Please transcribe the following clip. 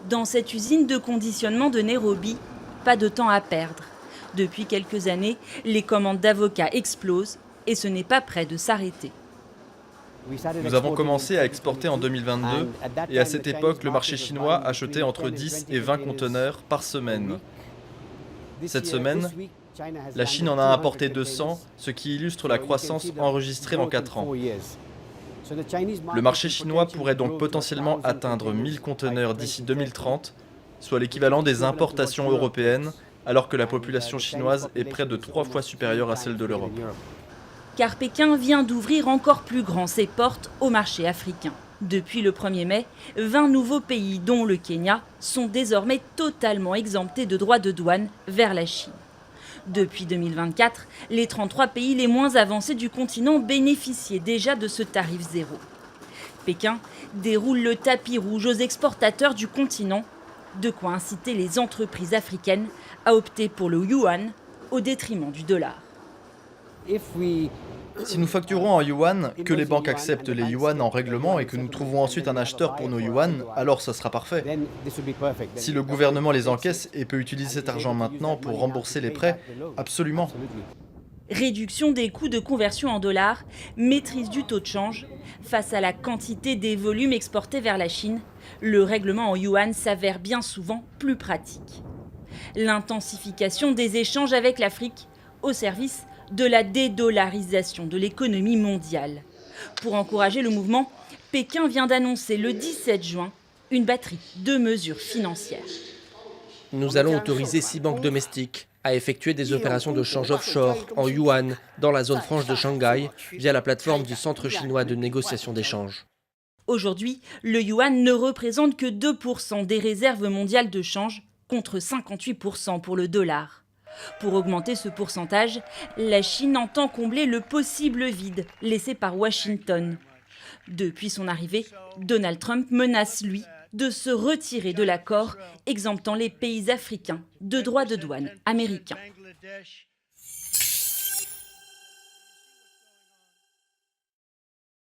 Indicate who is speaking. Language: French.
Speaker 1: Dans cette usine de conditionnement de Nairobi, pas de temps à perdre. Depuis quelques années, les commandes d'avocats explosent et ce n'est pas près de s'arrêter.
Speaker 2: Nous avons commencé à exporter en 2022 et à cette époque, le marché chinois achetait entre 10 et 20 conteneurs par semaine. Cette semaine, la Chine en a importé 200, ce qui illustre la croissance enregistrée en 4 ans. Le marché chinois pourrait donc potentiellement atteindre 1000 conteneurs d'ici 2030, soit l'équivalent des importations européennes, alors que la population chinoise est près de 3 fois supérieure à celle de l'Europe.
Speaker 1: Car Pékin vient d'ouvrir encore plus grand ses portes au marché africain. Depuis le 1er mai, 20 nouveaux pays, dont le Kenya, sont désormais totalement exemptés de droits de douane vers la Chine. Depuis 2024, les 33 pays les moins avancés du continent bénéficiaient déjà de ce tarif zéro. Pékin déroule le tapis rouge aux exportateurs du continent, de quoi inciter les entreprises africaines à opter pour le yuan au détriment du dollar.
Speaker 2: Si nous facturons en yuan, que les banques acceptent les yuan en règlement et que nous trouvons ensuite un acheteur pour nos yuan, alors ça sera parfait. Si le gouvernement les encaisse et peut utiliser cet argent maintenant pour rembourser les prêts, absolument.
Speaker 1: Réduction des coûts de conversion en dollars, maîtrise du taux de change. Face à la quantité des volumes exportés vers la Chine, le règlement en yuan s'avère bien souvent plus pratique. L'intensification des échanges avec l'Afrique au service de la dédollarisation de l'économie mondiale. Pour encourager le mouvement, Pékin vient d'annoncer le 17 juin une batterie de mesures financières.
Speaker 3: Nous allons autoriser 6 banques domestiques à effectuer des opérations de change offshore en yuan dans la zone franche de Shanghai via la plateforme du Centre chinois de négociation d'échange.
Speaker 1: Aujourd'hui, le yuan ne représente que 2% des réserves mondiales de change contre 58% pour le dollar. Pour augmenter ce pourcentage, la Chine entend combler le possible vide laissé par Washington. Depuis son arrivée, Donald Trump menace, lui, de se retirer de l'accord exemptant les pays africains de droits de douane américains.